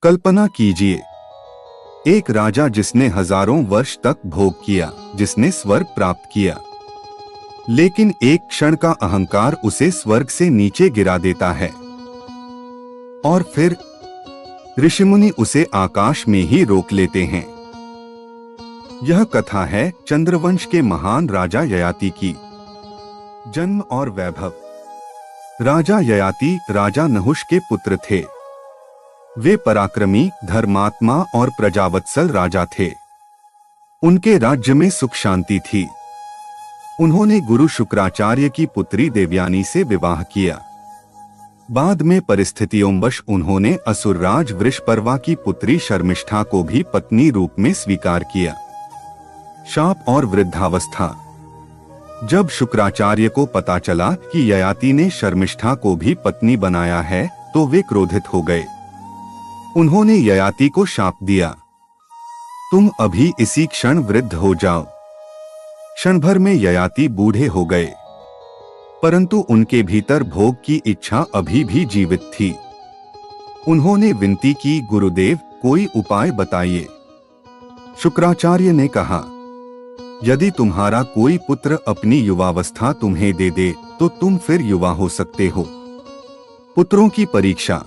कल्पना कीजिए, एक राजा जिसने हजारों वर्ष तक भोग किया, जिसने स्वर्ग प्राप्त किया, लेकिन एक क्षण का अहंकार उसे स्वर्ग से नीचे गिरा देता है और फिर ऋषिमुनि उसे आकाश में ही रोक लेते हैं। यह कथा है चंद्रवंश के महान राजा ययाति की। जन्म और वैभव। राजा ययाति राजा नहुष के पुत्र थे। वे पराक्रमी, धर्मात्मा और प्रजावत्सल राजा थे। उनके राज्य में सुख शांति थी। उन्होंने गुरु शुक्राचार्य की पुत्री देवयानी से विवाह किया। बाद में परिस्थितियोंवश उन्होंने असुरराज वृषपर्वा की पुत्री शर्मिष्ठा को भी पत्नी रूप में स्वीकार किया। शाप और वृद्धावस्था। जब शुक्राचार्य को पता चला कि ययाति ने शर्मिष्ठा को भी पत्नी बनाया है तो वे क्रोधित हो गए। उन्होंने ययाति को शाप दिया, तुम अभी इसी क्षण वृद्ध हो जाओ। क्षण भर में ययाति बूढ़े हो गए, परंतु उनके भीतर भोग की इच्छा अभी भी जीवित थी। उन्होंने विनती की, गुरुदेव कोई उपाय बताइए। शुक्राचार्य ने कहा, यदि तुम्हारा कोई पुत्र अपनी युवावस्था तुम्हें दे दे तो तुम फिर युवा हो सकते हो। पुत्रों की परीक्षा।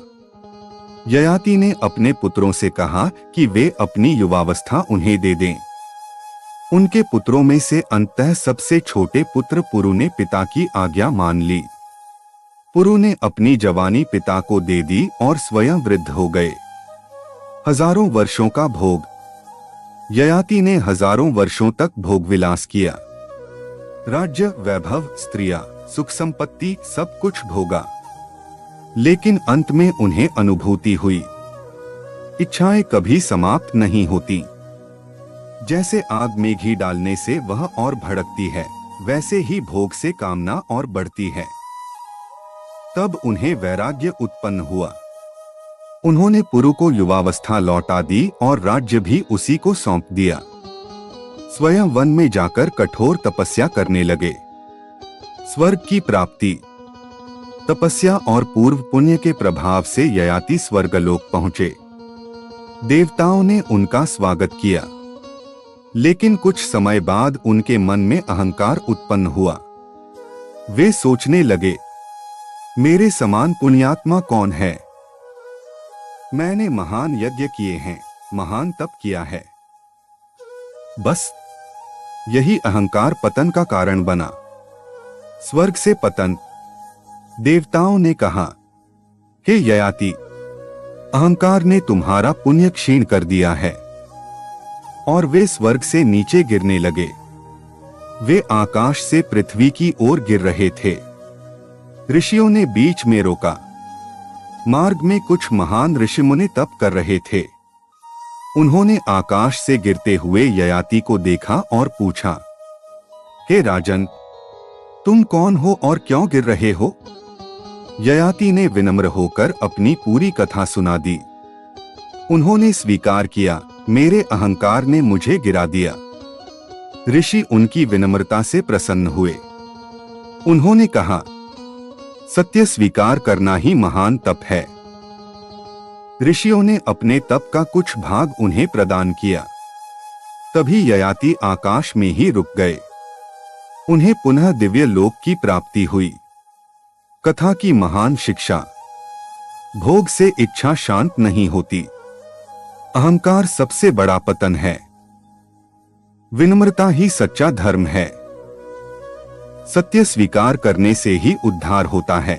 ययाति ने अपने पुत्रों से कहा कि वे अपनी युवावस्था उन्हें दे दें। उनके पुत्रों में से अंततः सबसे छोटे पुत्र पुरु ने पिता की आज्ञा मान ली। पुरु ने अपनी जवानी पिता को दे दी और स्वयं वृद्ध हो गए। हजारों वर्षों का भोग। ययाति ने हजारों वर्षों तक भोग विलास किया। राज्य, वैभव, स्त्रियां, सुख संपत्ति सब कुछ भोगा, लेकिन अंत में उन्हें अनुभूति हुई, इच्छाएं कभी समाप्त नहीं होती। जैसे आग में घी डालने से वह और भड़कती है, वैसे ही भोग से कामना और बढ़ती है। तब उन्हें वैराग्य उत्पन्न हुआ। उन्होंने पुरु को युवावस्था लौटा दी और राज्य भी उसी को सौंप दिया। स्वयं वन में जाकर कठोर तपस्या करने लगे। स्वर्ग की प्राप्ति। तपस्या और पूर्व पुण्य के प्रभाव से ययाति स्वर्गलोक पहुंचे। देवताओं ने उनका स्वागत किया, लेकिन कुछ समय बाद उनके मन में अहंकार उत्पन्न हुआ। वे सोचने लगे, मेरे समान पुण्यात्मा कौन है? मैंने महान यज्ञ किए हैं, महान तप किया है। बस यही अहंकार पतन का कारण बना। स्वर्ग से पतन। देवताओं ने कहा, हे ययाति, अहंकार ने तुम्हारा पुण्य क्षीण कर दिया है। और वे स्वर्ग से नीचे गिरने लगे। वे आकाश से पृथ्वी की ओर गिर रहे थे। ऋषियों ने बीच में रोका। मार्ग में कुछ महान ऋषिमुनि तप कर रहे थे। उन्होंने आकाश से गिरते हुए ययाति को देखा और पूछा, हे राजन, तुम कौन हो और क्यों गिर रहे हो? ययाति ने विनम्र होकर अपनी पूरी कथा सुना दी। उन्होंने स्वीकार किया, मेरे अहंकार ने मुझे गिरा दिया। ऋषि उनकी विनम्रता से प्रसन्न हुए। उन्होंने कहा, सत्य स्वीकार करना ही महान तप है। ऋषियों ने अपने तप का कुछ भाग उन्हें प्रदान किया। तभी ययाति आकाश में ही रुक गए। उन्हें पुनः दिव्य लोक की प्राप्ति हुई। कथा की महान शिक्षा। भोग से इच्छा शांत नहीं होती। अहंकार सबसे बड़ा पतन है। विनम्रता ही सच्चा धर्म है। सत्य स्वीकार करने से ही उद्धार होता है।